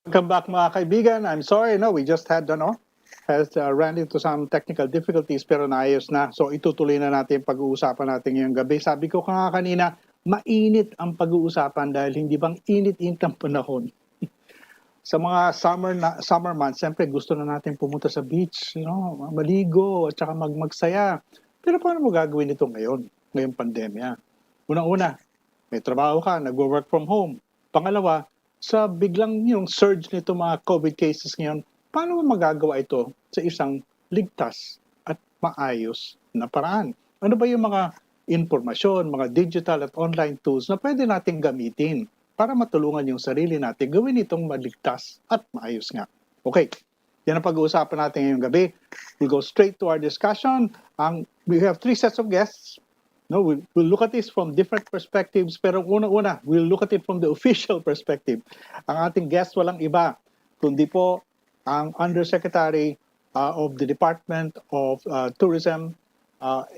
Welcome back mga kaibigan. I'm sorry, no, we just had ran into some technical difficulties pero naayos na. So itutuloy na natin pag-uusapan natin ngayong gabi. Sabi ko nga kanina, mainit ang pag-uusapan dahil hindi bang init-init ang panahon. Sa mga summer months, siyempre gusto na natin pumunta sa beach, maligo at saka magsaya. Pero paano mo gagawin ito ngayong pandemya? Unang-una, may trabaho ka, nag-work from home. Pangalawa, sa biglang yung surge nito mga COVID cases ngayon, paano mo magagawa ito sa isang ligtas at maayos na paraan? Ano ba yung mga informasyon, mga digital at online tools na pwede natin gamitin para matulungan yung sarili natin gawin itong maligtas at maayos nga? Okay, yan ang pag-uusapan natin ngayong gabi. We'll go straight to our discussion. We have 3 sets of guests. No, we'll look at this from different perspectives, pero una-una, we'll look at it from the official perspective. Ang ating guest walang iba, kundi po ang Undersecretary of the Department of Tourism,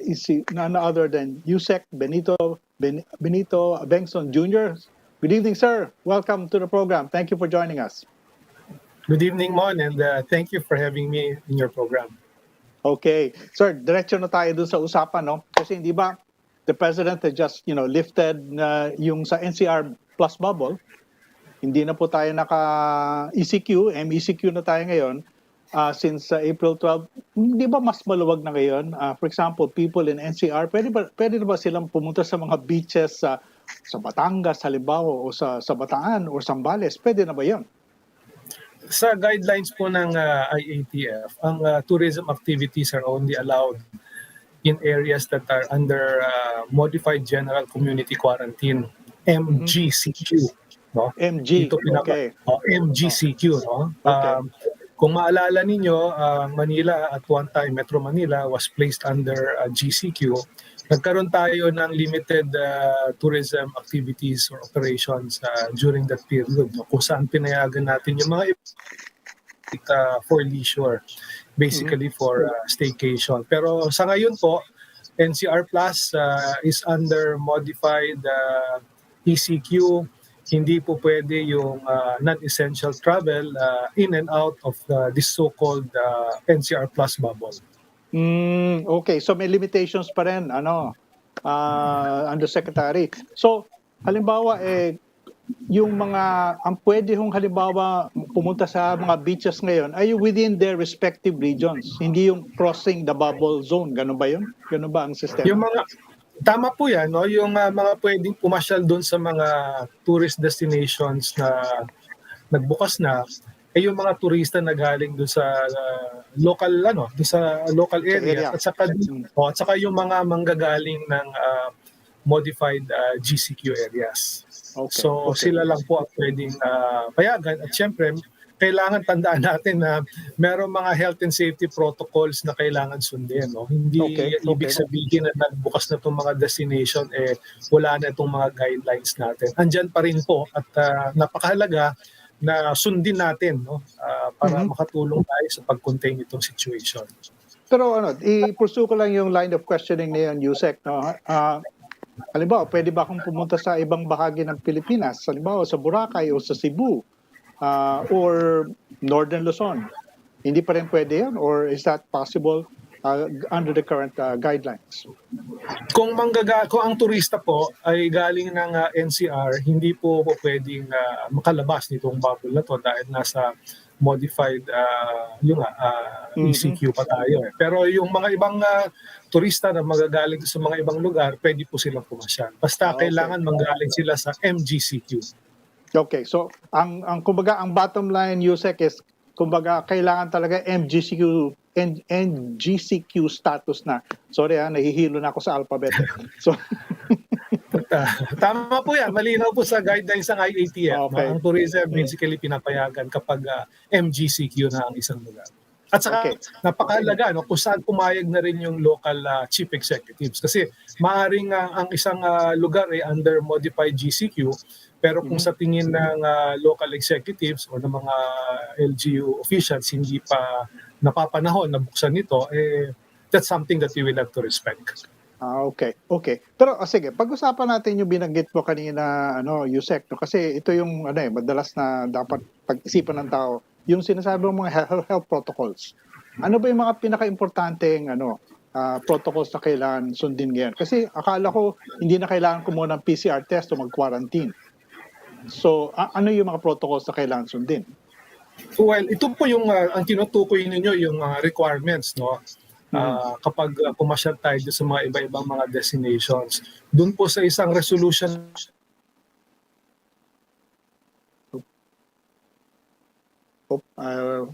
is none other than Yusek Benito Bengson Jr. Good evening, sir. Welcome to the program. Thank you for joining us. Good evening, Mon, and thank you for having me in your program. Okay. Sir, diretso na tayo dun sa usapan, no? Kasi hindi ba, the President had just, lifted yung sa NCR plus bubble. Hindi na po tayo naka-ECQ, MECQ na tayo ngayon since April 12. Hindi ba mas maluwag na ngayon? For example, people in NCR, pwede na ba silang pumunta sa mga beaches sa Batangas, halimbawa, o sa Bataan o Zambales? Pwede na ba yun? Sa guidelines po ng IATF, ang tourism activities are only allowed in areas that are under Modified General Community Quarantine, MGCQ. No? MG, okay. MGCQ. No? Okay. Kung maalala ninyo, Manila at one time, Metro Manila was placed under GCQ. Nagkaroon tayo ng limited tourism activities or operations during that period, no? Kung saan pinayagan natin yung mga for leisure, basically for staycation. Pero sa ngayon po, NCR Plus is under modified ECQ. Hindi po pwede yung non-essential travel in and out of this so-called NCR Plus bubble. Okay, so may limitations pa rin, Undersecretary. So, halimbawa, yung ang pwede hong halimbawa pumunta sa mga beaches ngayon ay within their respective regions, hindi yung crossing the bubble zone. Ganun ba yun? Ganun ba ang sistema? Tama po yan, no? Yung mga pwedeng pumasyal doon sa mga tourist destinations na nagbukas na, yung mga turista na galing doon sa local areas at saka yung mga manggagaling ng modified GCQ areas. Okay. Sila lang po ang pwedeng payagan at syempre kailangan tandaan natin na merong mga health and safety protocols na kailangan sundin. No? Hindi ibig sabihin na nagbukas na itong mga destination, wala na itong mga guidelines natin. Andyan pa rin po at napakahalaga na sundin natin, no? Para makatulong tayo sa pag-contain itong situation. Pero i-pursue ko lang yung line of questioning na yun, Yusek. No? Halimbawa, pwede ba akong pumunta sa ibang bahagi ng Pilipinas? Halimbawa, sa Boracay o sa Cebu or Northern Luzon? Hindi pa rin pwede yan? Or is that possible under the current guidelines? Kung ang turista po ay galing ng NCR, hindi po pwedeng makalabas nitong bubble na to dahil nasa modified ECQ pa tayo. Pero yung mga ibang turista na magagaling sa mga ibang lugar, pwede po silang pumasyal. Basta kailangan manggaling sila sa MGCQ. Okay, so ang kumbaga ang bottom line, Yusek, is kumbaga kailangan talaga MGCQ status na. Sorry nahihilo na ako sa alphabet. So tama po yan. Malinaw po sa guidelines ng IATF. Okay. Ang tourism basically pinapayagan kapag MGCQ na ang isang lugar. At saka napakahalaga kung saan pumayag na rin yung local chief executives. Kasi maaaring ang isang lugar ay under modified GCQ, pero kung sa tingin ng local executives o ng mga LGU officials hindi pa napapanahon na buksan ito, that's something that we will have to respect. Okay. Pero sige, pag-usapan natin yung binanggit mo kanina, Yusek, no? Kasi ito yung madalas na dapat pag-isipan ng tao, yung sinasabi ng mga health protocols. Ano ba yung mga pinaka-importanteng protocols na kailangan sundin ngayon? Kasi akala ko hindi na kailangan ko muna ng PCR test o mag-quarantine. So, ano yung mga protocols na kailangan sundin? Well, ito po yung ang tinutukoy ninyo yung requirements, no? Kapag pumasyal tayo sa mga iba-ibang mga destinations. Doon po sa isang resolution.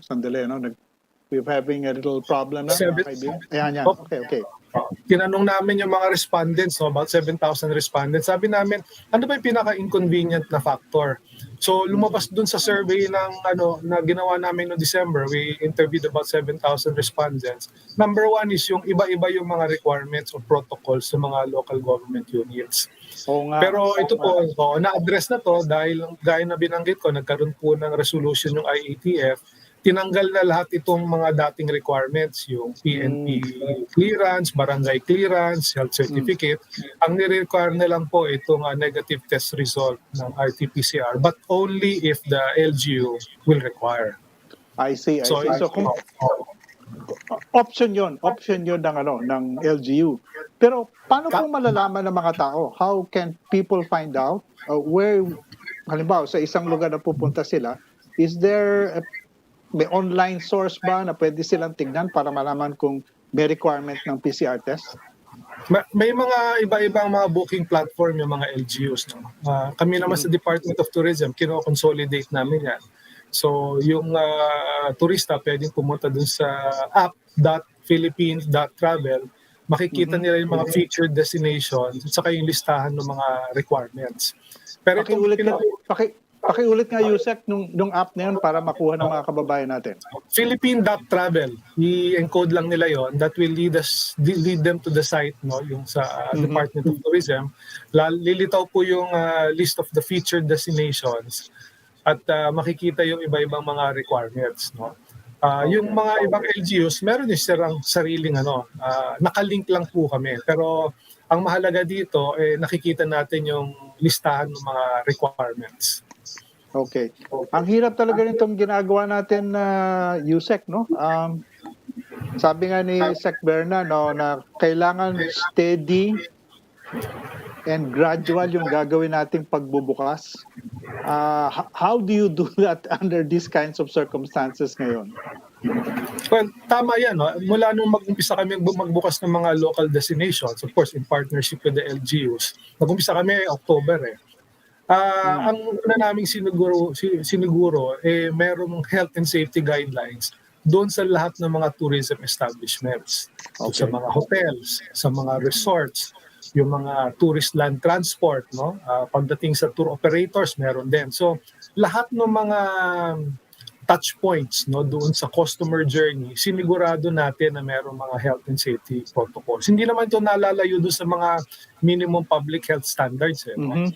Sandali, we're having a little problem na, mga kaibigan. Ayan, yan. Okay. Tinanong namin yung mga respondents, no, about 7,000 respondents. Sabi namin, ano ba yung pinaka-inconvenient na factor? So lumabas dun sa survey na ginawa namin no December, we interviewed about 7,000 respondents. Number one is yung iba-iba yung mga requirements o protocols sa mga local government units. Pero ito po, na-address na to dahil gaya na binanggit ko, nagkaroon po ng resolution yung IATF, tinanggal na lahat itong mga dating requirements, yung PNP clearance, barangay clearance, health certificate. Ang nire-require na lang po itong negative test result ng RT-PCR, but only if the LGU will require. I see. So option yon ng LGU. Pero paano kung malalaman ng mga tao? How can people find out where, halimbawa sa isang lugar na pupunta sila, is there may online source ba na pwede silang tignan para malaman kung may requirement ng PCR test? May mga iba-ibang mga booking platform yung mga LGUs. No? Kami naman sa Department of Tourism, kino-consolidate namin yan. So yung turista pwedeng pumunta dun sa app.philippines.travel, makikita nila yung mga featured destinations at saka yung listahan ng mga requirements. Pero Pakiulit nga, Yusek, nung app na yun para makuha ng mga kababayan natin. Philippine.travel, i-encode lang nila yon. That will lead them to the site, no, yung sa Department of Tourism. Lilitaw po yung list of the featured destinations at makikita yung iba-ibang mga requirements, no. Yung mga ibang LGUs, meron din silang sariling nakalink lang po kami. Pero ang mahalaga dito, nakikita natin yung listahan ng mga requirements. Okay. Ang hirap talaga nitong ginagawa natin na Yusek, no? Sabi nga ni Sec Berna, no, na kailangan steady and gradual yung gagawin nating pagbubukas. How do you do that under these kinds of circumstances ngayon? Well, tama yan. No? Mula nung mag-umpisa kami magbukas ng mga local destinations, of course, in partnership with the LGUs, nag-umpisa kami October Ang una naming siniguro merong health and safety guidelines doon sa lahat ng mga tourism establishments. So, sa mga hotels, sa mga resorts, yung mga tourist land transport, no? Pagdating sa tour operators, meron din. So, lahat ng mga touch points, no, doon sa customer journey, sinigurado natin na merong mga health and safety protocols. Hindi naman ito nalalayo doon sa mga minimum public health standards. No?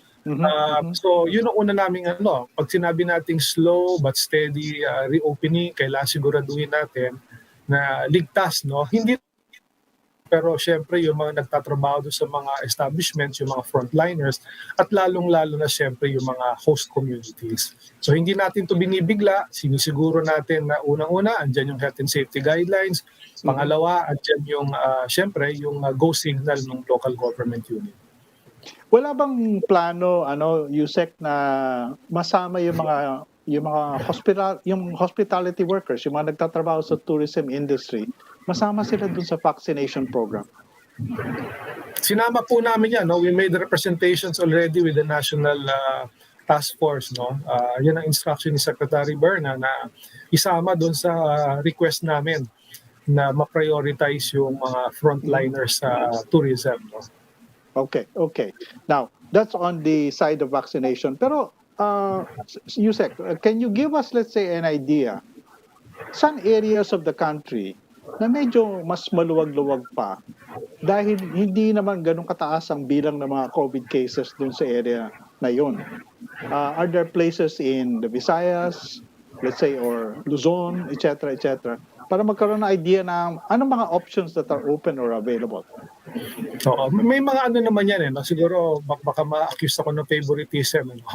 So, yun ang una namin pag sinabi nating slow but steady reopening, kailangan siguraduhin natin na ligtas, no? Hindi, pero syempre yung mga nagtatrabaho doon sa mga establishments, yung mga frontliners, at lalong-lalo na syempre yung mga host communities. So hindi natin to binibigla, sinisiguro natin na unang-una, andyan yung health and safety guidelines. Pangalawa, andyan yung syempre yung go signal ng local government unit. Wala bang plano, Yusek, na masama yung hospitality workers, yung mga nagtatrabaho sa tourism industry, masama sila dun sa vaccination program? Sinama po namin yan. No? We made representations already with the National Task Force. No? Yan ang instruction ni Secretary Berna na isama dun sa request namin na ma-prioritize yung mga frontliners sa tourism. No? Okay. Now, that's on the side of vaccination. Pero, Yusek, can you give us, let's say, an idea, some areas of the country na medyo mas maluwag-luwag pa dahil hindi naman ganun kataas ang bilang ng mga COVID cases dun sa area na yun? Are there places in the Visayas, let's say, or Luzon, etc., para magkaroon ng idea ng anong mga options that are open or available. Oo, may mga ano naman yan no? Siguro baka ma-accuse ako ng favoritism. No?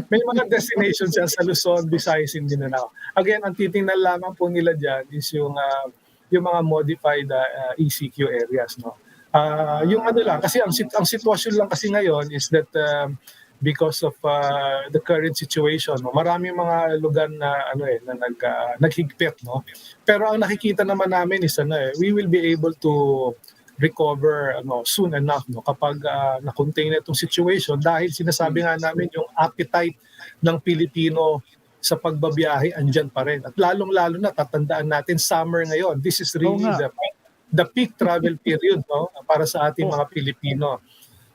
May mga destinations yan sa Luzon, Visayas, Mindanao. Again, ang titingnan lamang po nila dyan is yung mga modified ECQ areas. No? Yung ano lang, kasi ang sitwasyon lang kasi ngayon is that because of the current situation, no? Maraming mga lugar na naghigpit, no. Pero ang nakikita naman namin is we will be able to recover soon enough, no, kapag na-contain na itong situation, dahil sinasabi nga namin yung appetite ng Pilipino sa pagbabiyahe andyan pa rin. At lalong-lalo na tatandaan natin summer ngayon. This is really the peak travel period, no, para sa ating mga Pilipino.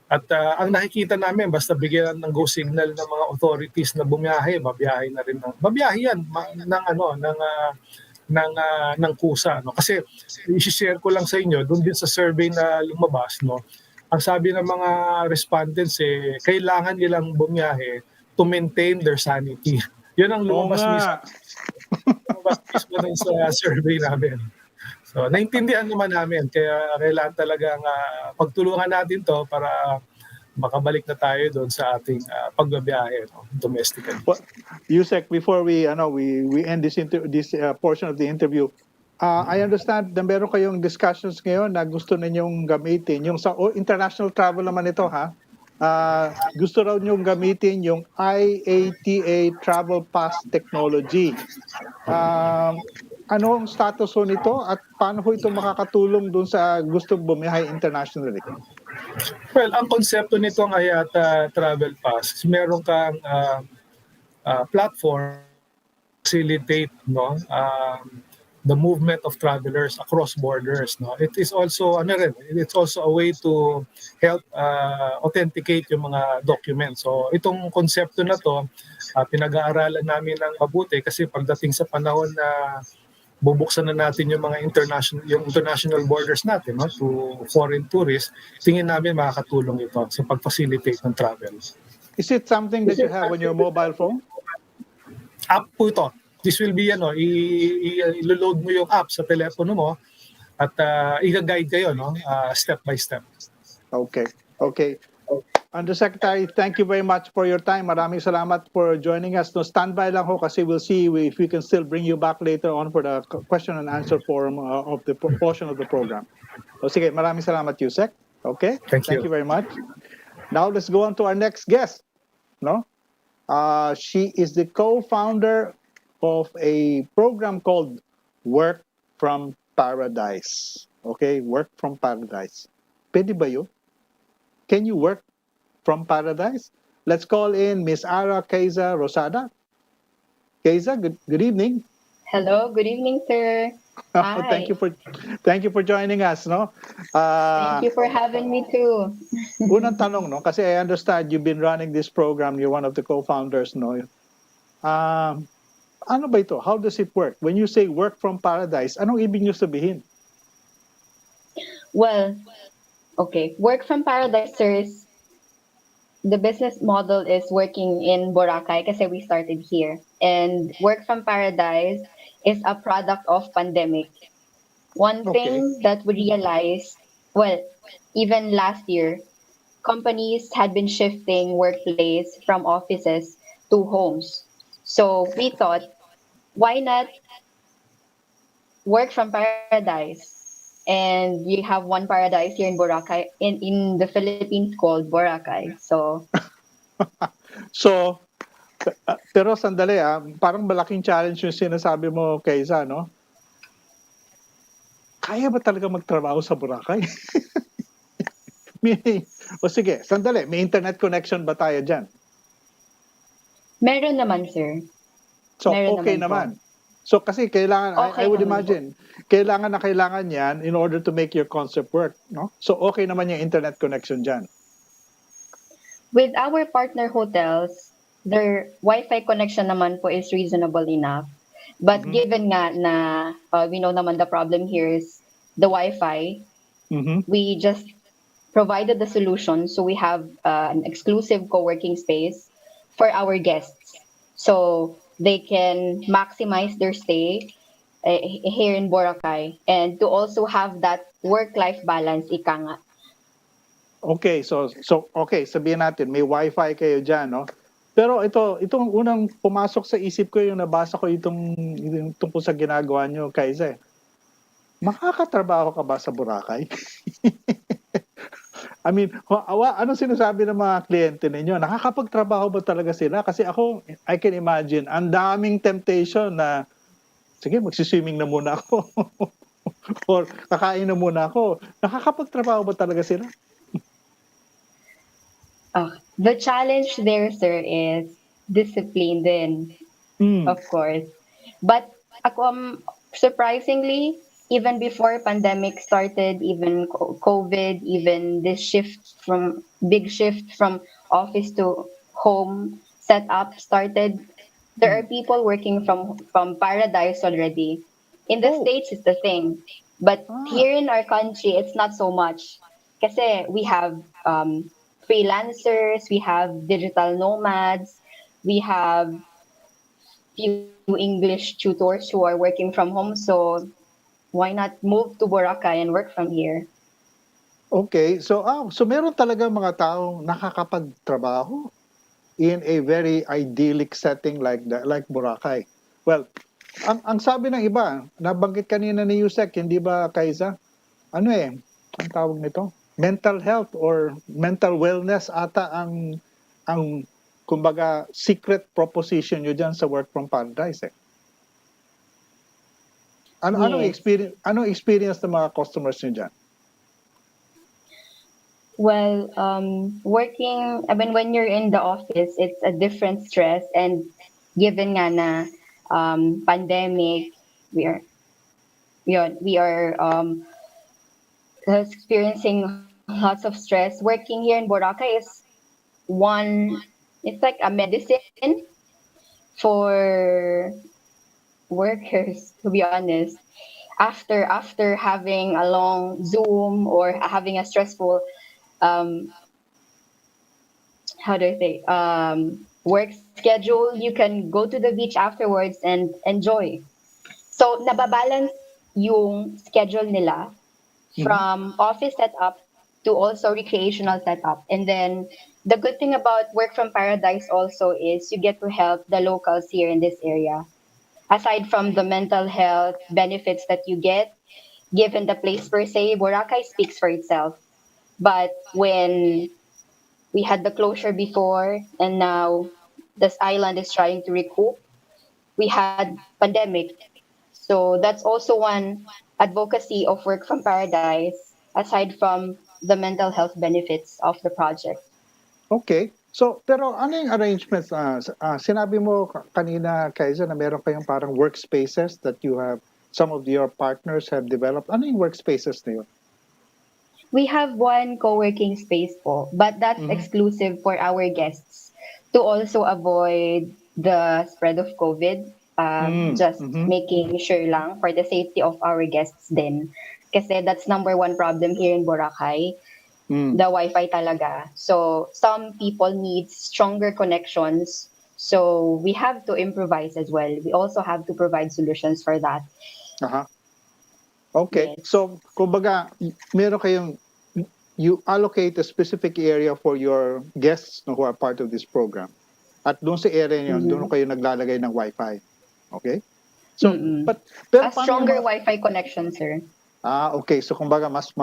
At ang nakikita namin, basta bigyan ng go signal ng mga authorities na bumiyahe, babiyahe na rin babiyahe yan ng kusa, no. Kasi i-share ko lang sa inyo doon din sa survey na lumabas, no. Ang sabi ng mga respondents kailangan nilang bumiyahe to maintain their sanity. 'Yun ang lumabas mismo dun sa survey namin. So, naintindihan naman namin, kaya kailangan talagang pagtulungan natin to para makabalik na tayo doon sa ating pagbabiyahe, no, domestically. Well, Yusek, before we end this portion of the interview, I understand na meron kayong discussions ngayon na gusto ninyong gamitin yung sa international travel naman ito, ha. Gusto raw niyong gamitin yung IATA Travel Pass technology. Ano ang status ho nito at paano ho ito makakatulong dun sa gustong bumiyahe internationally? Well, ang konsepto nito ng IATA Travel Pass, meron kang platform facilitate, no, the movement of travelers across borders, no. It is also it's also a way to help authenticate yung mga documents. So itong konsepto na to pinag-aaralan namin ng mabuti, kasi pagdating sa panahon na bubuksan na natin yung mga international borders natin, no, to foreign tourists, tingin namin makakatulong ito sa pag-facilitate ng travel. Is it something that you have on your mobile phone? App po ito. This will be i-load mo yung app sa telepono mo at i-guide kayo, no, step by step. Okay. Undersecretary, thank you very much for your time. Maraming salamat for joining us. No, standby lang ho, kasi we'll see if we can still bring you back later on for the question and answer forum of the portion of the program. So, sige, maraming salamat, Yusek. Okay? Thank you. Thank you very much. Now, let's go on to our next guest. No? She is the co-founder of a program called Work from Paradise. Okay? Work from Paradise. Pwede ba yun? Can you work from paradise? Let's call in Miss Ara Keiza Rosada. Keiza, good evening. Hello, good evening, sir. Hi. Thank you for joining us, no? Thank you for having me too. Unang tanong, no, kasi I understand you've been running this program, you're one of the co-founders, no? Ano ba ito? How does it work? When you say work from paradise, anong ibig niyo sabihin? Well, okay. Work from Paradise, sir, the business model is working in Boracay kasi we started here. And Work from Paradise is a product of pandemic. One thing that we realized, well, even last year, companies had been shifting workplace from offices to homes. So we thought, why not work from paradise? And we have one paradise here in Boracay, in the Philippines called Boracay. So, pero sandali parang malaking challenge yung sinasabi mo, Keiza, no? Kaya ba talaga magtrabaho sa Boracay? Sige, sandali, may internet connection ba tayo dyan? meron naman, sir. So, Meron okay naman. So, kasi kailangan, I would imagine, kailangan yan in order to make your concept work, no? So, okay naman yung internet connection dyan. With our partner hotels, their Wi-Fi connection naman po is reasonable enough. But given nga na we know naman the problem here is the Wi-Fi, we just provided the solution. So we have an exclusive co-working space for our guests. So they can maximize their stay here in Boracay, and to also have that work-life balance, ika nga. Okay, okay, sabihin natin may wifi kayo diyan, no? Pero itong unang pumasok sa isip ko yung nabasa ko yung tungkol sa ginagawa niyo, Kaiza. Makakatrabaho ka ba sa Boracay? I mean, ano sinasabi ng mga kliyente ninyo? Nakakapagtrabaho ba talaga sila? Kasi ako, I can imagine, ang daming temptation na, sige, magsiswimming na muna ako. Or kakain na muna ako. Nakakapagtrabaho ba talaga sila? The challenge there, sir, is discipline then, Mm. of course. But ako, surprisingly, even before pandemic started, even COVID, even this big shift from office to home setup started, there are people working from paradise already. In the Oh, States, it's the thing. But ah, here in our country, it's not so much. Kasi we have freelancers, we have digital nomads, we have few English tutors who are working from home. So why not move to Boracay and work from here? okay. So meron talaga mga taong nakakapagtrabaho in a very idyllic setting like Boracay. Well, ang sabi ng iba, nabanggit kanina ni Yusek, hindi ba, Kaiza? Ano ang tawag nito? Mental health or mental wellness ata ang kumbaga secret proposition nyo dyan sa Work from Paradise Yes. Anong experience ng mga customers nyo dyan? Well, working, I mean, when you're in the office, it's a different stress. And given nga na pandemic, we are, we are experiencing lots of stress. Working here in Boracay is one, it's like a medicine for workers, to be honest. After having a long Zoom or having a stressful um, how do I say work schedule, you can go to the beach afterwards and enjoy. So nababalance yung schedule nila Mhm. from office setup to also recreational setup. And then the good thing about work from paradise also is you get to help the locals here in this area. Aside from the mental health benefits that you get, given the place per se, Boracay speaks for itself. But when we had the closure before and now this island is trying to recoup, we had pandemic. So that's also one advocacy of work from paradise aside from the mental health benefits of the project. Okay. So, pero ano yung arrangements? Sinabi mo kanina, Kaiza, na meron kayong parang workspaces that some of your partners have developed. Ano yung workspaces na yun? We have one co-working space po, but that's Mhm. exclusive for our guests to also avoid the spread of COVID. Just Mhm. making sure lang for the safety of our guests din. Kasi that's number one problem here in Boracay, Mm. the Wi-Fi talaga. So some people need stronger connections. So we have to improvise as well. We also have to provide solutions for that. Aha. Okay. Yes. So, kumbaga, meron kayong you allocate a specific area for your guests no, who are part of this program. At doon sa area niyo, doon Mhm. kayo naglalagay ng Wi-Fi. Okay? So, Mm-mm. pero A paano yung stronger mga Wi-Fi connection, sir. okay. So kumbaga mas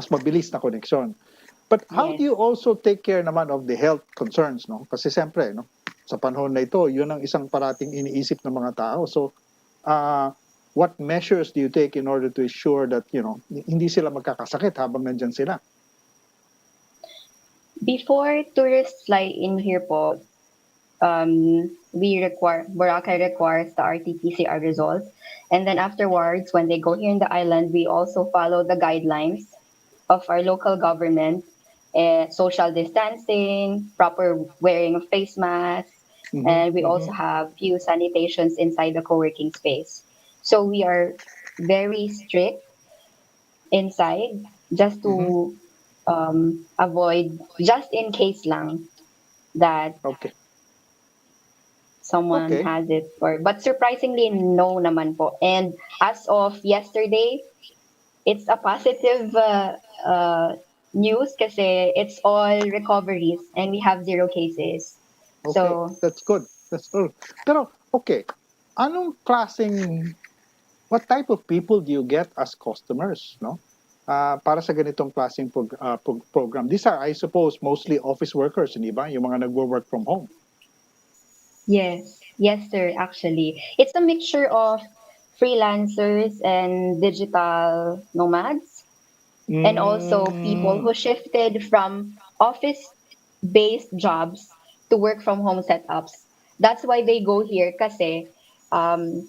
mabilis na connection. But how do Yes. you also take care naman of the health concerns, no? Kasi siyempre, no, sa panahon na ito, yun ang isang parating iniisip ng mga tao. So, what measures do you take in order to ensure that, hindi sila magkakasakit habang nandyan sila? Before tourists fly in here po, Boracay requires the RT-PCR result. And then afterwards, when they go here in the island, we also follow the guidelines of our local government, social distancing, proper wearing of face masks, Mhm, and we mhm, also have few sanitations inside the co-working space. So we are very strict inside just mhm. to just in case lang that Okay. someone Okay. has it, or but surprisingly no naman po. And as of yesterday, it's a positive news kasi it's all recoveries and we have 0 cases. Okay. So That's good. That's good. Pero, okay. Anong klaseng, what type of people do you get as customers, no? Para sa ganitong klaseng program. These are, I suppose, mostly office workers, hindi ba? Yung mga nagwo-work from home. yes, yes, sir. Actually, it's a mixture of freelancers and digital nomads, and also people Mm, who shifted from office-based jobs to work from home setups. That's why they go here kasi um,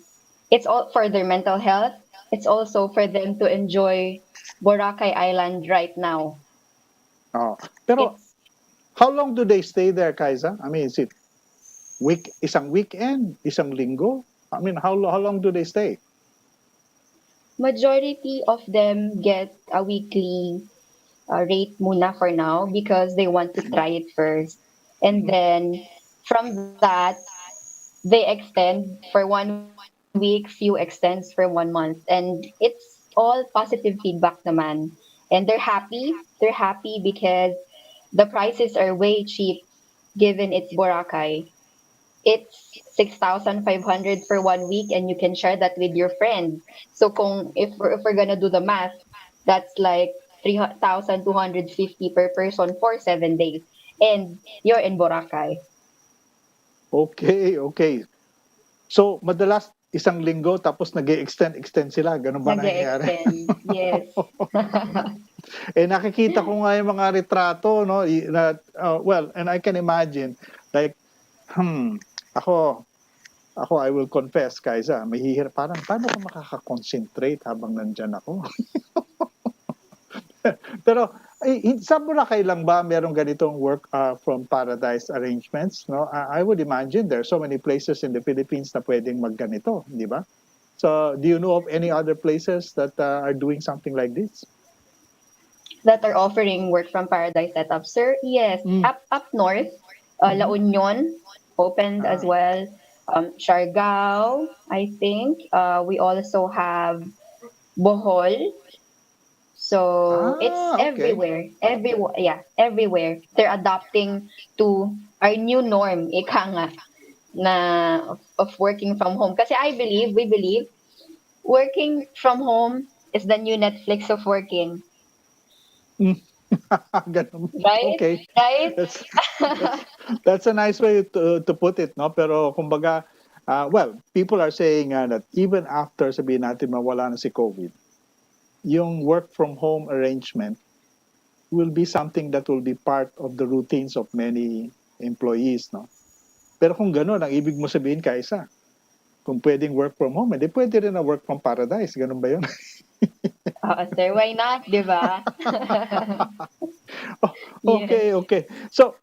it's all for their mental health. It's also for them to enjoy Boracay Island right now. oh. Pero, It's how long do they stay there, Kaisa? I mean, is it isang weekend, isang linggo? I mean, how long do they stay? majority of them get a weekly rate muna for now because they want to try it first. And Mhm. then from that, they extend for 1 week, few extends for 1 month. And it's all positive feedback naman. And they're happy. They're happy because the prices are way cheap given it's Boracay. It's 6,500 for 1 week and you can share that with your friend. So kung if we're gonna do the math, that's like 3,250 per person for 7 days. And you're in Boracay. Okay, okay. So, madalas isang linggo tapos nag-extend sila. Ganun ba nangyayari? Nag-extend. Yes. Nakikita ko nga yung mga retrato, no? Well, and I can imagine, like, hmm, ako, I will confess, Kaisa, mahihirap. Parang, paano ko makaka-concentrate habang nandyan ako? Pero, sa Boracay lang ba merong ganitong work from paradise arrangements? No? I would imagine there are so many places in the Philippines na pwedeng magganito, di ba? So, do you know of any other places that are doing something like this? That are offering work from paradise setup. Sir, yes. Mm. Up north, La Mhm. Union opened as Ah, well. Siargao, I think. We also have Bohol. So it's okay. everywhere. Everywhere, yeah, everywhere. They're adapting to our new norm, ika nga, na of working from home. Kasi we believe, working from home is the new Netflix of working. Mm. Ganun. Right? Okay. Right? That's that's that's a nice way to put it, no? Pero kumbaga, well, people are saying that even after sabihin natin mawala na si COVID, yung work from home arrangement will be something that will be part of the routines of many employees, no? Pero kung gano'n, ang ibig mo sabihin, Kaisa, kung pwedeng work from home, edi pwede rin na work from paradise. Ganun ba yun? Oo, sir. Why not? Di ba? Oh, Yes. okay, okay. So,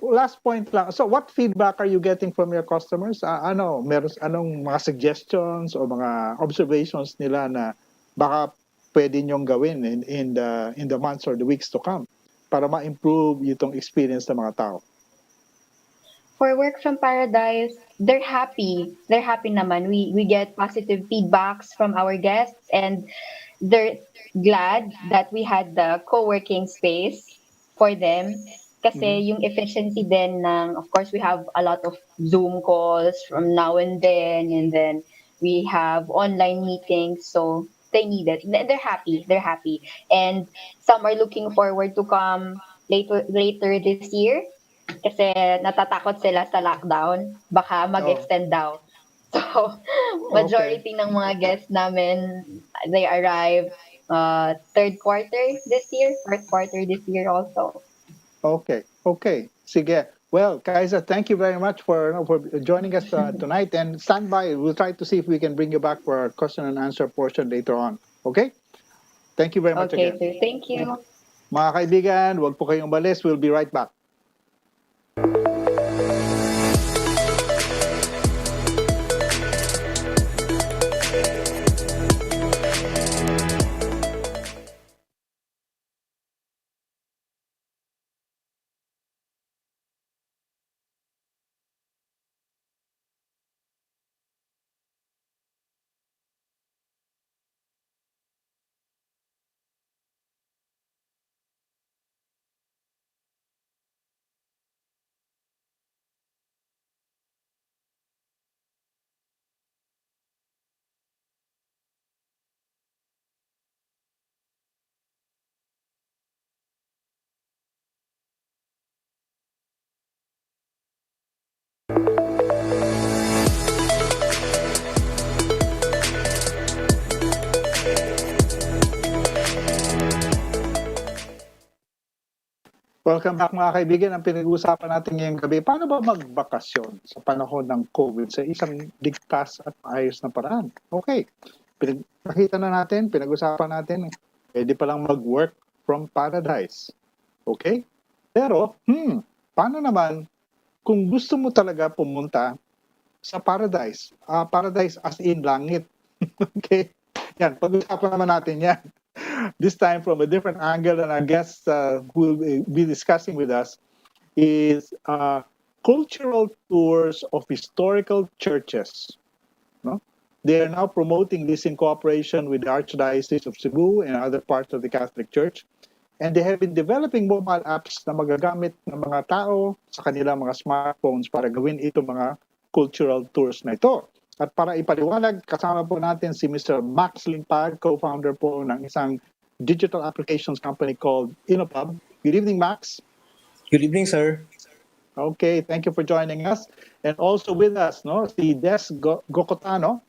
last point lang. So, what feedback are you getting from your customers? Anong mga suggestions o mga observations nila na baka pwede nyong gawin in the months or the weeks to come para ma-improve itong experience ng mga tao? For work from paradise, they're happy. They're happy naman. We get positive feedbacks from our guests and they're glad that we had the co-working space for them. Mhm. Kasi yung efficiency din ng, of course, we have a lot of Zoom calls from now and then we have online meetings. So they need it. They're happy. They're happy. And some are looking forward to come later this year kasi natatakot sila sa lockdown. Baka Oh, mag-extend daw. So, okay. majority ng mga guests namin, they arrive third quarter this year, fourth quarter this year also. Okay. Okay. Sige. Well, Kaisa, thank you very much for joining us tonight, and stand by. We'll try to see if we can bring you back for our question and answer portion later on. Okay? Thank you very much Okay, again. sir. Thank you. Mga kaibigan, huwag po kayong umalis. We'll be right back. Welcome back mga kaibigan. Ang pinag-uusapan natin ngayong gabi, paano ba magbakasyon sa panahon ng COVID sa isang ligtas at ayos na paraan? Okay, nakita na natin, pinag-usapan natin, pwede palang mag-work from paradise. Okay? Pero, paano naman kung gusto mo talaga pumunta sa paradise? Paradise as in langit. Okay? Yan, pag-usapan naman natin yan. This time from a different angle, and our guest who will be discussing with us is cultural tours of historical churches. No? They are now promoting this in cooperation with the Archdiocese of Cebu and other parts of the Catholic Church. And they have been developing mobile apps na magagamit ng mga tao sa kanilang mga smartphones para gawin ito mga cultural tours na ito. At para ipaliwanag, kasama po natin si Mr. Max Limpag, co-founder po ng isang digital applications company called Innopub. Good evening, Max. Good evening, sir. Okay, thank you for joining us. And also with us, si Des Gocotano.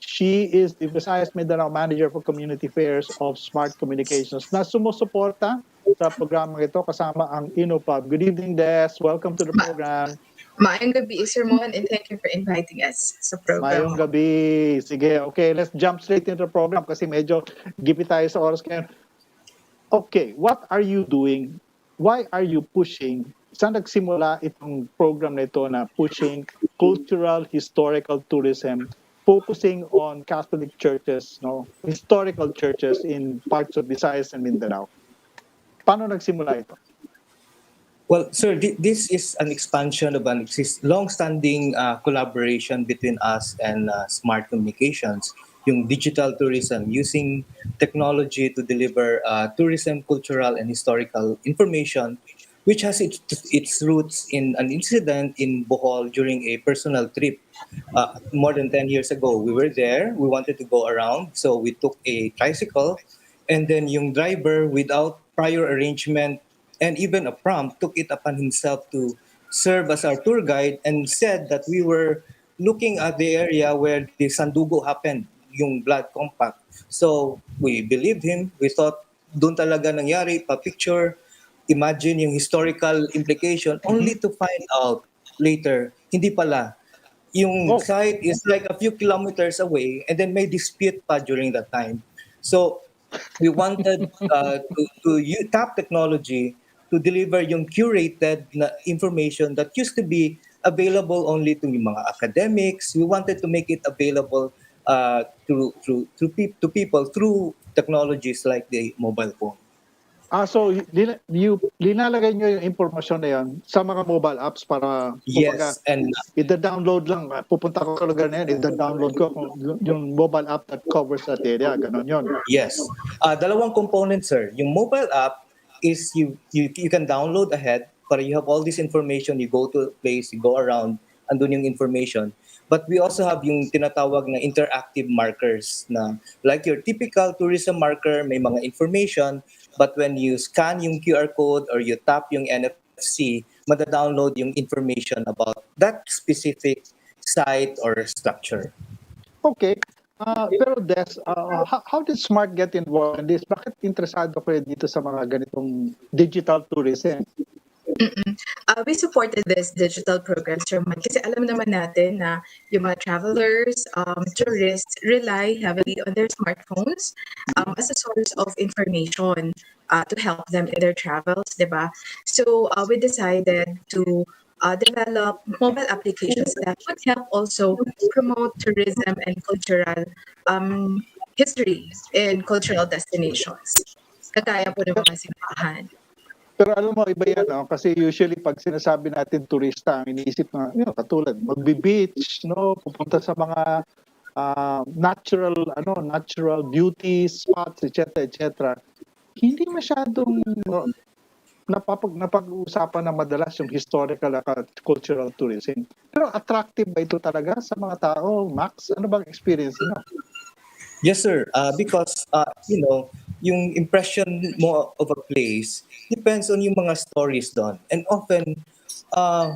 She is the Visayas Mindanao Manager for Community Affairs of Smart Communications na sumusuporta sa programang ito kasama ang Innopub. Good evening, Des. Welcome to the program. Maayong gabi, Sir Mon, and thank you for inviting us sa program. Mayong gabi. Sige, okay, let's jump straight into the program kasi medyo gipit tayo sa oras ngayon. Okay, what are you doing? Why are you pushing? Saan nagsimula itong program na ito na pushing cultural historical tourism, focusing on Catholic churches, historical churches in parts of Visayas and Mindanao? Paano nagsimula ito? Well, sir, this is an expansion of an long-standing collaboration between us and Smart Communications, yung digital tourism, using technology to deliver tourism, cultural, and historical information, which has its roots in an incident in Bohol during a personal trip. More than 10 years ago, we were there. We wanted to go around, so we took a tricycle, and then yung driver, without prior arrangement and even a prompt, took it upon himself to serve as our tour guide and said that we were looking at the area where the sandugo happened, yung blood compact. So we believed him. We thought doon talaga nangyari, pa-picture, imagine yung historical implication, only to find out later, hindi pala. Yung site is like a few kilometers away and then may dispute pa during that time. So we wanted to tap technology to deliver yung curated na information that used to be available only to yung mga academics. We wanted to make it available to people through technologies like the mobile phone. So linalagay nyo yung impormasyon na yan sa mga mobile apps para Yes, and ida-download lang. Pupunta ko sa lugar na yan, ida-download ko yung mobile app that covers that area. Ganon yun. yes. Dalawang components, sir. Yung mobile app is you can download ahead para you have all this information. You go to a place, you go around, andun yung information. But we also have yung tinatawag na interactive markers na like your typical tourism marker, may mga information, but when you scan yung QR code or you tap yung NFC, mada-download yung information about that specific site or structure. Okay. Pero Des, how did Smart get involved in this? Bakit interesado kayo dito sa mga ganitong digital tourism? We supported this digital program, Sir Mon, kasi alam naman natin na yung mga travelers, tourists, rely heavily on their smartphones as a source of information to help them in their travels, di ba? So we decided to develop mobile applications that would help also promote tourism and cultural history in cultural destinations. Kagaya po ng mga simbahan. Pero alam mo, iba yan, kasi usually pag sinasabi natin turista, ang iniisip na, katulad, magbe-beach, pupunta sa mga natural beauty spots, etc. Hindi masyadong napag-uusapan na madalas yung historical at cultural tourism. Pero attractive ba ito talaga sa mga tao? Max, ano bang experience mo? Yes, sir. Because, yung impression mo of a place depends on yung mga stories doon. And often,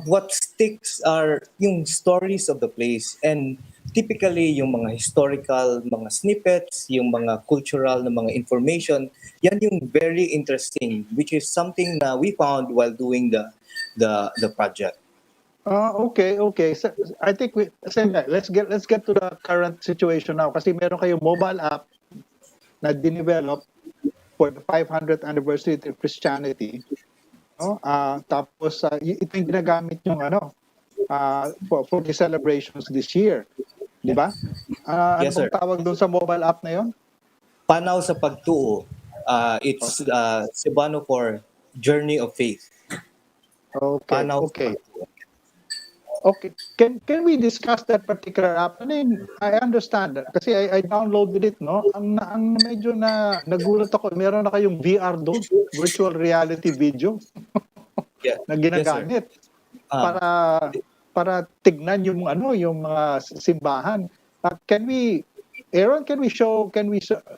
what sticks are yung stories of the place. And typically yung mga historical, mga snippets, yung mga cultural na mga information, yan yung very interesting, which is something na we found while doing the project. Okay. So, I think let's get to the current situation now kasi meron kayong mobile app na dinevelop for the 500th anniversary of Christianity. No? Tapos ito yung ginagamit yung for the celebrations this year. Di ba? Ano Yes, sir. bang tawag doon sa mobile app na yon? Panaw sa pagtuo. It's Sabado for Journey of Faith. Okay. Panaw sa Okay. pagtuo. Okay. Can we discuss that particular app? I understand that kasi I downloaded it, no? Ang medyo nagulat ako, meron na kayong VR doon, virtual reality video Yeah. na Yes, sir. ginagamit Um, para tignan yung yung mga simbahan. Aaron, can we show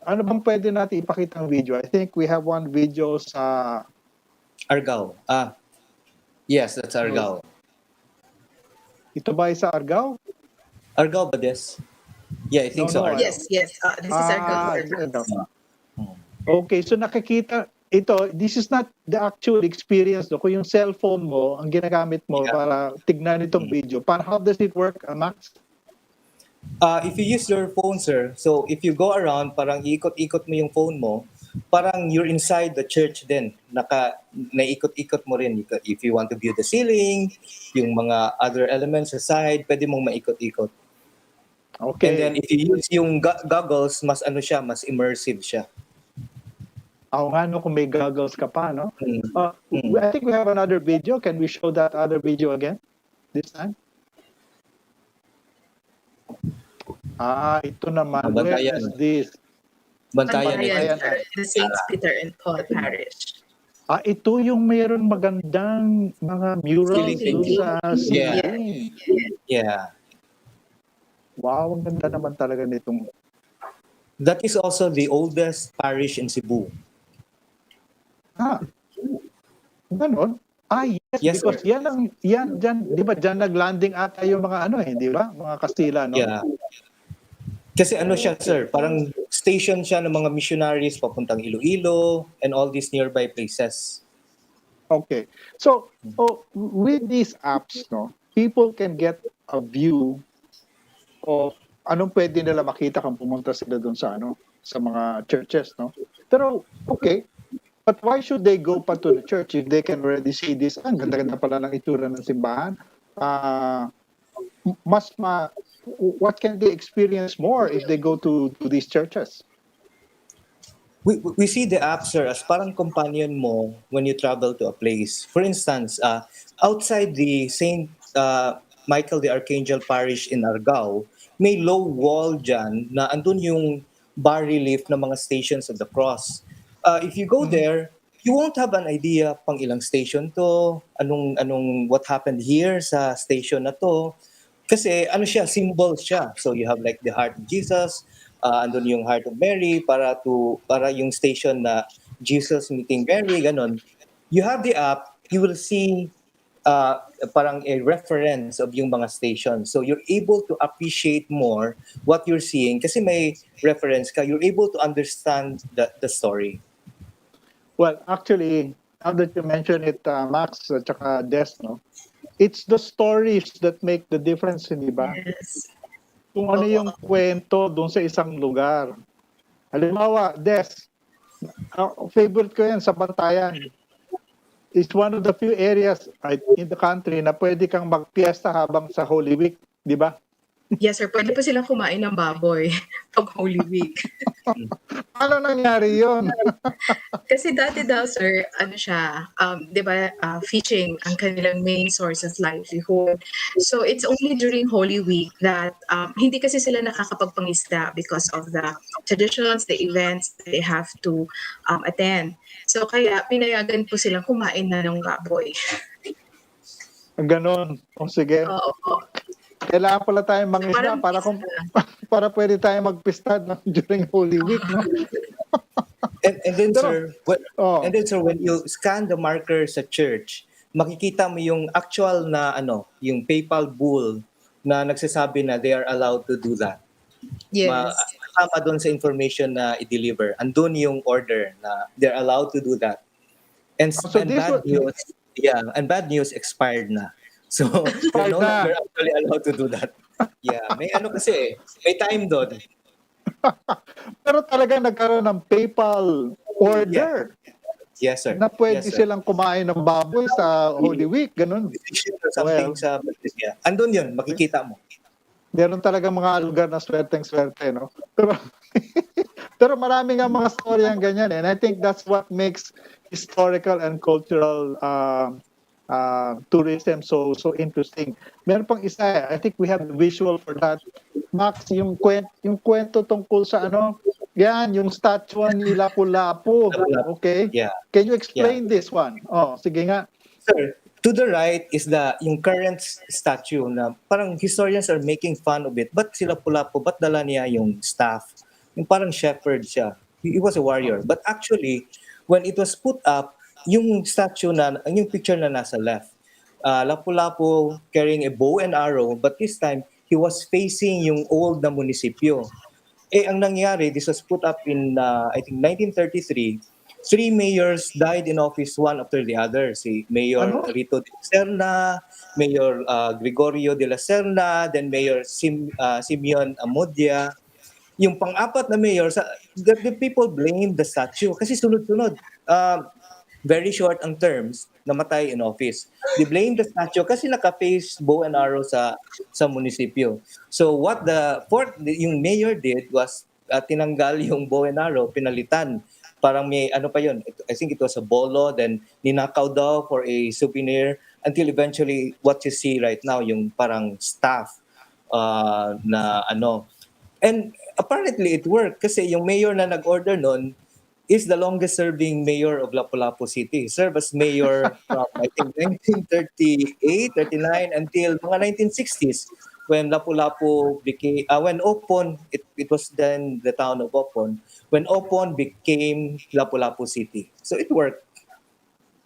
ano bang pwede natin ipakita ng video? I think we have one video sa Argao. Yes, that's Argao. ito ba ay sa Argao? Argao ba this? Yeah, I think so. No, Argao. Yes, yes. This is our Ito. Okay, so nakikita ito, this is not the actual experience, no? Kung yung cellphone mo, ang ginagamit mo Yeah. para tignan itong video. How does it work, Max? If you use your phone, sir, so if you go around, parang iikot-ikot mo yung phone mo, parang you're inside the church din. Naikot-ikot mo rin. If you want to view the ceiling, yung mga other elements sa side, pwede mong maikot-ikot. Okay. And then if you use yung goggles, mas immersive siya. Nga, no, kung may goggles ka pa, no? Mm. I think we have another video. Can we show that other video again this time? Ito naman. Where Bantayan. is this? Bantayan. Bantayan, sir. The Saints Peter and Paul Parish. Ito yung mayroon magandang mga murals Ceiling doon sa Yeah. ceiling. Yeah. Wow, ang ganda naman talaga nitong. That is also the oldest parish in Cebu. Ganon? Yes, Yes, because sir. yan dyan, di ba, dyan naglanding ata yung mga di ba? Mga Kastila, no? Yeah. Kasi siya, sir, parang station siya ng mga missionaries papuntang Iloilo and all these nearby places. Okay. So, with these apps, no, people can get a view of anong pwede nila makita kung pumunta sila doon sa mga churches, no? Pero, okay. But why should they go pa to the church if they can already see this? Ang ganda-ganda pala ng itsura ng simbahan. What can they experience more if they go to these churches? We see the app, sir, as parang companion mo when you travel to a place. For instance, outside the St. Michael the Archangel Parish in Argao, may low wall dyan na andun yung bas-relief ng mga stations of the cross. If you go there, you won't have an idea pang ilang station to, what happened here sa station na to. Kasi siya, symbols siya. So you have like the heart of Jesus, andun yung heart of Mary para yung station na Jesus meeting Mary, ganon. You have the app, you will see parang a reference of yung mga stations. So you're able to appreciate more what you're seeing kasi may reference ka. You're able to understand the story. Well, actually, now that you mention it, Max at saka Des, no? It's the stories that make the difference, hindi ba? Yes. Kung ano yung kwento doon sa isang lugar. Halimbawa, Des, favorite ko yan sa Bantayan. It's one of the few areas in the country na pwede kang magpiesta habang sa Holy Week, di ba? Yes, sir. Pwede pa silang kumain ng baboy pag Holy Week. Paano nangyari yun? Kasi dati daw, sir, di ba, fishing ang kanilang main source of livelihood. So it's only during Holy Week that hindi kasi sila nakakapagpangisda because of the traditions, the events that they have to attend. So kaya pinayagan po silang kumain na ng baboy. Ganon. O sige. Oo. Kailangan pala tayong mangisda para pwede tayong magpista during Holy Week, no? And then, Pero, sir, when you scan the marker sa church, makikita mo yung actual na yung PayPal bull na nagsasabi na they are allowed to do that. Yes. Kasama doon sa information na i-deliver. Andun yung order na they're allowed to do that. And, So and this bad was news, yeah, and bad news expired na. So they're expired no na. longer actually allowed to do that. Yeah, may ano kasi, may time doon. Pero talaga nagkaroon ng PayPal order Yes, sir. na pwede Yes, sir. silang kumain ng baboy sa Holy Week, ganun. Or something Well, sa yeah. Andun yun, makikita mo. meron talaga mga lugar na swerteng-swerte, no? Pero, pero marami nga mga story ang ganyan, and I think that's what makes historical and cultural tourism so interesting. Meron pang isa, I think we have the visual for that. Max, yung kwento tungkol sa ano, yan, yung statue ni Lapu-Lapu. Lapu-Lapu. Okay? Yeah. Can you explain this one? Oh, sige nga. Sir, to the right is yung current statue na parang historians are making fun of it. Ba't sila Lapu-Lapu? Ba't dala niya yung staff? Yung parang shepherd siya. He was a warrior. But actually, when it was put up, yung statue yung picture na nasa left, Lapu-Lapu carrying a bow and arrow, but this time, he was facing yung old na munisipyo. Ang nangyari, this was put up in, I think, 1933. 3 mayors died in office, one after the other. Si Mayor Ano? Rito de la Serna, Mayor Gregorio de la Serna, then Mayor Simeon Amodia. Yung pang-apat na mayor, the people blamed the statue kasi sunod-sunod. Very short ang terms, namatay in office. They blamed the statue kasi naka-face bow and arrow sa munisipyo. So what yung mayor did was tinanggal yung bow and arrow, pinalitan. Parang may ano pa yun, I think it was a bolo, then ninakaw daw for a souvenir until eventually what you see right now, yung parang staff na ano. And apparently it worked kasi yung mayor na nag-order nun is the longest serving mayor of Lapu-Lapu City. Served as mayor from I think 1938, 39 until mga 1960s when Lapu-Lapu became when Opon it was then the town of Opon when Opon became Lapu-Lapu City. So it worked.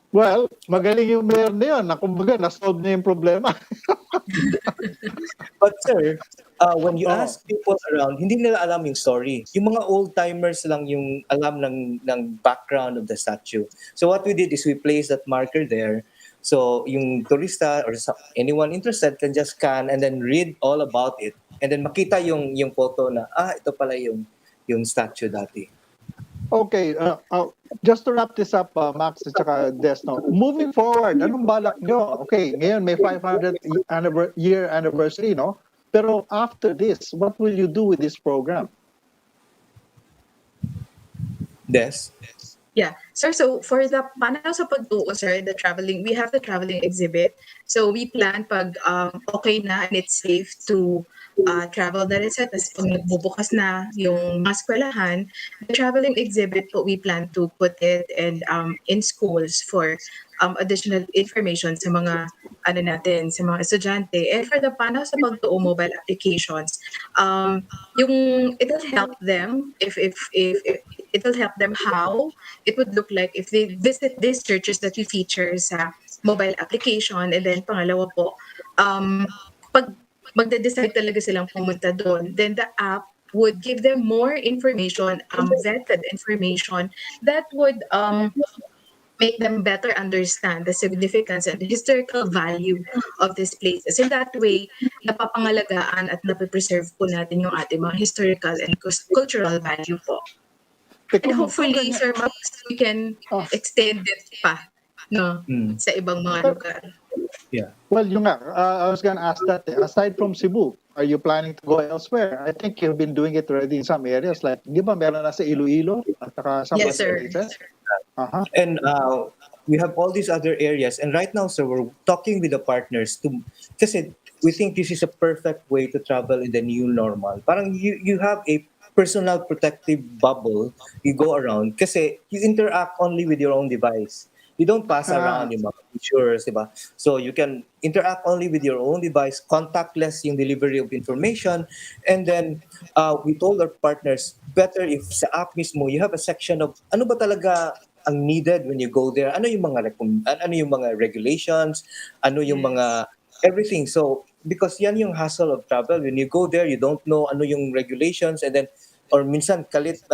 Well, magaling yung mayor na yun. Kumbaga, na-solve niya yung problema. But sir, when you Oh. ask people around, hindi nila alam yung story. Yung mga old-timers lang yung alam ng background of the statue. So what we did is we placed that marker there. So yung turista or anyone interested can just scan and then read all about it. And then makita yung photo na, ito pala yung statue dati. Okay, just to wrap this up, Max at saka Des, no? Moving forward, anong balak nyo? Okay, ngayon may 500th year anniversary, no? Pero after this, what will you do with this program? Des? Yeah. Sir, so for the Paano sa pagtuo, sir, we have the traveling exhibit. So we plan pag okay na and it's safe to travel na rin, sir. Tapos pag nagbubukas na yung mga eskwelahan, the traveling exhibit po, we plan to put it in schools for additional information sa mga sa mga estudyante. And for the Paano sa pagtuo mobile applications, yung it'll help them if it will help them how it would look like if they visit these churches that we feature sa mobile application. And then pangalawa po, pag magde-decide talaga silang pumunta doon, then the app would give them more information, vetted information that would make them better understand the significance and the historical value of these places. In that way, napapangalagaan at napipreserve po natin yung ating mga historical and cultural value po. And hopefully, Sir Max, we can extend it pa sa ibang mga lugar. Yeah. Well, yung nga, I was gonna ask that, aside from Cebu, are you planning to go elsewhere? I think you've been doing it already in some areas, like, di ba meron na sa Iloilo? At saka some Yes, other sir. places? Uh-huh. And we have all these other areas. And right now, sir, we're talking with the partners kasi we think this is a perfect way to travel in the new normal. Parang you have a personal protective bubble you go around kasi you interact only with your own device. You don't pass around yung mga pictures, di ba? So you can interact only with your own device, contactless yung delivery of information. And then we told our partners, better if sa app mismo, you have a section of ano ba talaga ang needed when you go there? Ano yung mga regulations? Ano yung mga everything? So because yan yung hassle of travel. When you go there, you don't know ano yung regulations, and then or minsan kalit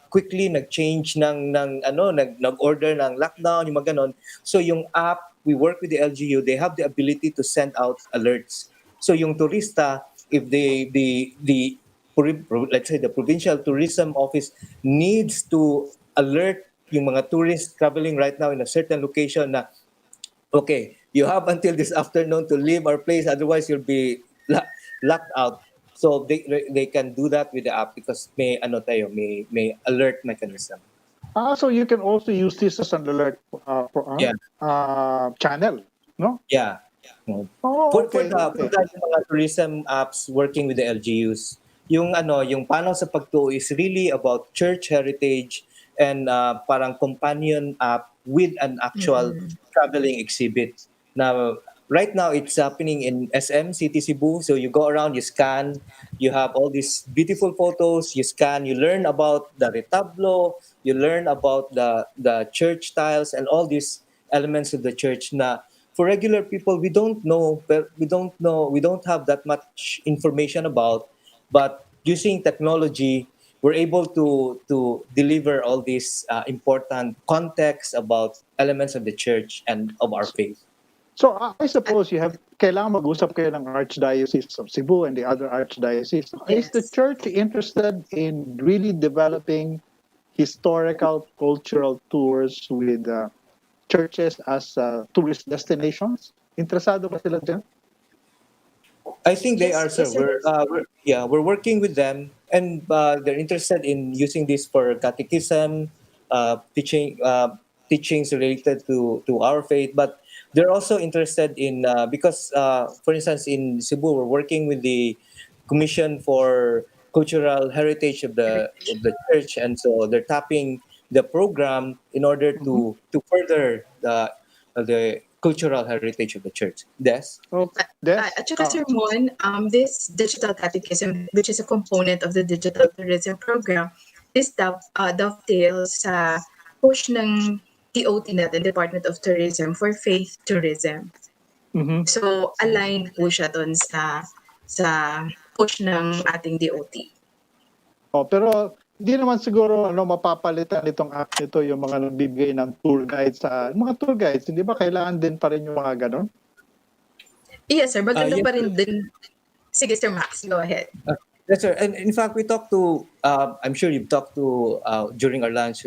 quickly nag-change nag-order ng lockdown, yung mga ganon. So yung app, we work with the LGU, they have the ability to send out alerts. So yung turista, if let's say the provincial tourism office needs to alert yung mga tourists traveling right now in a certain location na, okay, you have until this afternoon to leave our place, otherwise you'll be locked out. So they can do that with the app because may alert mechanism. So you can also use this as an alert Yeah. channel, no? Yeah. Oh, For okay. the mga tourism apps working with the LGUs, yung Paano sa Pagtuo is really about church heritage and parang companion app with an actual traveling exhibit. Now, right now it's happening in SM City Cebu. So you go around, you scan, you have all these beautiful photos, you scan, you learn about the retablo, you learn about the church tiles and all these elements of the church na for regular people we don't have that much information about, but using technology we're able to deliver all these important context about elements of the church and of our faith. So I suppose kailangan mag-usap kayo ng Archdiocese of Cebu and the other archdiocese. Is the Yes. church interested in really developing historical cultural tours with churches as tourist destinations? Interesado ba sila dyan? I think they Yes, are, sir. yes, sir. We're working with them, and they're interested in using this for catechism, teachings related to our faith. But they're also interested in because, for instance, in Cebu, we're working with the Commission for Cultural Heritage of the church, and so they're tapping the program in order Mhm. to further the cultural heritage of the church. Des? Okay. Des? At saka Sir Mon, this digital catechism, which is a component of the digital tourism program, this dovetails sa push ng DOT natin, Department of Tourism, for faith tourism. Mhm. So, aligned po siya doon sa push ng ating DOT. Pero hindi naman siguro mapapalitan itong app nito yung mga nagbibigay ng tour guides mga tour guides, hindi ba kailangan din pa rin yung mga ganon? Yes, sir. Maganda Yes, pa rin din. Sige, Sir Max, go ahead. Yes, sir. And in fact, we talked to, I'm sure you've talked to, during our lunch,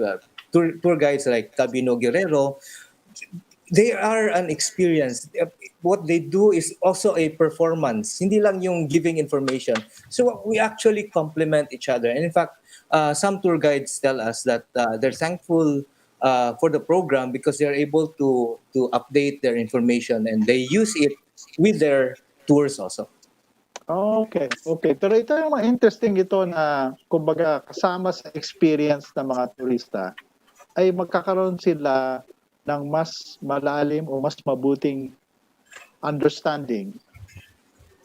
tour guides like Cabino Guerrero. They are an experience. What they do is also a performance. Hindi lang yung giving information. So we actually complement each other. And in fact, some tour guides tell us that they're thankful for the program because they're able to update their information and they use it with their tours also. Okay. Pero ito yung mga interesting ito na kumbaga kasama sa experience ng mga turista ay magkakaroon sila ng mas malalim o mas mabuting understanding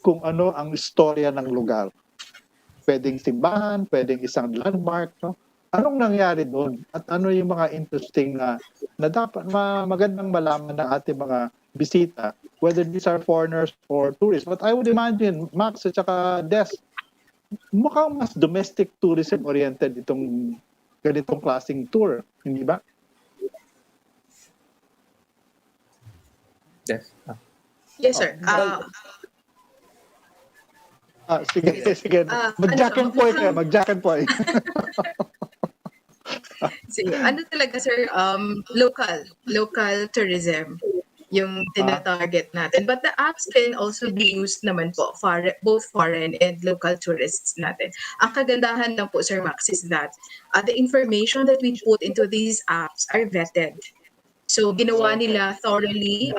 kung ano ang istorya ng lugar. Pwedeng simbahan, pwedeng isang landmark, no? Anong nangyari doon? At ano yung mga interesting na dapat magandang malaman ng ating mga bisita, whether these are foreigners or tourists. But I would imagine, Max at saka Des, mukhang mas domestic tourism-oriented itong ganitong klaseng tour, hindi ba? Yes. Yes, sir. Sige. Mag-jack and poy kayo, mag-jack and poy. Sige, ano talaga, sir, local tourism yung tinatarget natin. But the apps can also be used naman po, both foreign and local tourists natin. Ang kagandahan lang po, Sir Max, is that the information that we put into these apps are vetted. So, ginawa nila thoroughly,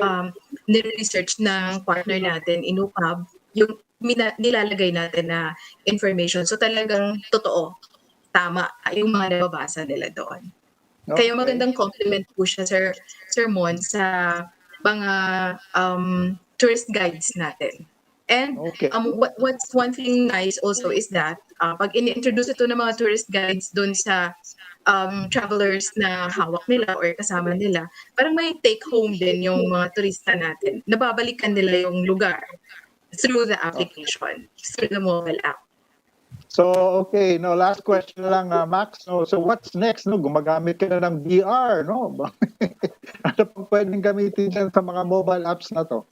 nire-research ng partner natin, inukab, yung nilalagay natin na information. So, talagang totoo, tama yung mga nababasa nila doon. Kaya magandang compliment po siya, Sir Mon, sa mga tourist guides natin. And what's one thing nice also is that pag ini-introduce ito ng mga tourist guides doon sa travelers na hawak nila or kasama nila, parang may take home din yung mga turista natin. Nababalikan nila yung lugar. through the application, through the mobile app. So, okay, no, last question lang, Max. No, so what's next? No, gumagamit ka na ng VR, no? Ano pang pwedeng gamitin dyan sa mga mobile apps na to?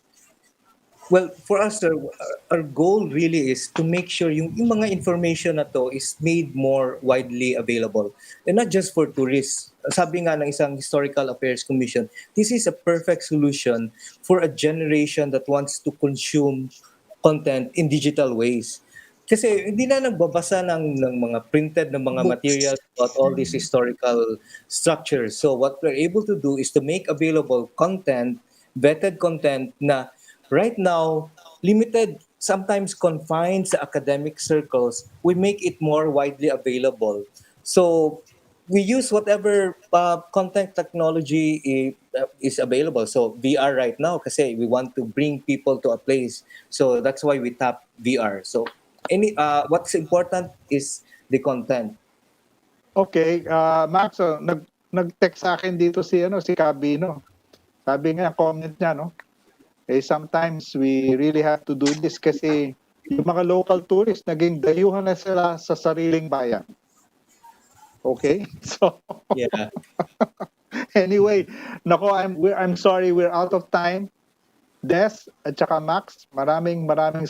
Well, for us, sir, our goal really is to make sure yung mga information na to is made more widely available. And not just for tourists. Sabi nga ng isang Historical Affairs Commission, this is a perfect solution for a generation that wants to consume content in digital ways. Kasi hindi na nagbabasa ng mga printed na mga materials about all these historical structures. So what we're able to do is to make available content, vetted content na right now, limited, sometimes confined sa academic circles, we make it more widely available. So we use whatever content technology is available. So VR right now, kasi we want to bring people to a place. So that's why we tap VR. So what's important is the content. Okay, Max, nag-text sa akin dito si Cabino. Sabi nga, comment niya, no? Sometimes we really have to do this kasi yung mga local tourists, naging dayuhan na sila sa sariling bayan. Okay? So, Yeah. anyway, nako, I'm sorry, we're out of time. Des at saka Max, maraming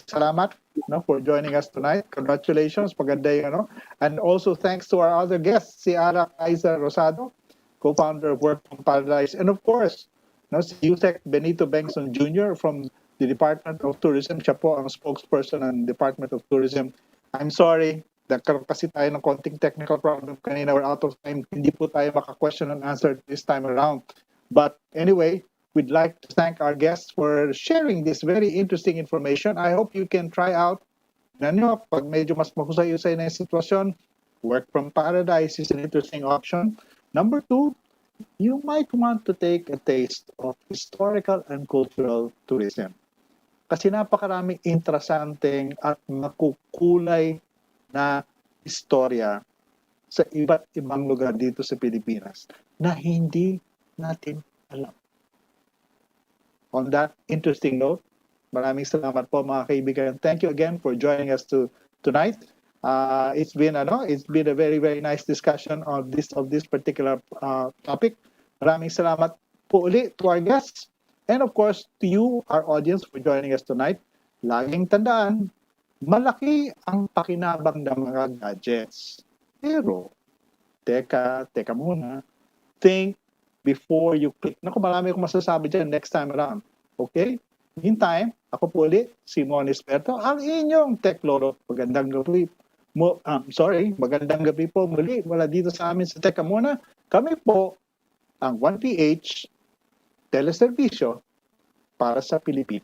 salamat, no, for joining us tonight. Congratulations, maganda yung ano. And also thanks to our other guests, si Ara Kaiser Rosado, co-founder of Work from Paradise, and of course, no, si Yusek Benito Bengson Jr. from the Department of Tourism. Siya po ang spokesperson ng Department of Tourism. I'm sorry, nagkaroon kasi tayo ng konting technical problem kanina. We're out of time. Hindi po tayo maka-question and answer this time around. But anyway, we'd like to thank our guests for sharing this very interesting information. I hope you can try out. Nyo, pag medyo mas mahusay-usay na yung sitwasyon, Work from Paradise is an interesting option. Number 2, you might want to take a taste of historical and cultural tourism. Kasi napakaraming interesanteng at makukulay na istorya sa iba't ibang lugar dito sa Pilipinas na hindi natin alam. On that interesting note, maraming salamat po mga kaibigan. Thank you again for joining us tonight. It's been a very very nice discussion of this particular topic. Maraming salamat po uli to our guests and of course to you, our audience, for joining us tonight. Laging tandaan, malaki ang pakinabang ng mga gadgets. Pero, teka muna. Think before you click. Naku, marami akong masasabi dyan next time around. Okay? Meantime, ako po ulit, si Mon Isberto, ang inyong Tech Loro. Magandang gabi. Magandang gabi po muli. Wala dito sa amin sa Teka Muna. Kami po ang 1PH Teleservisyo para sa Pilipinas.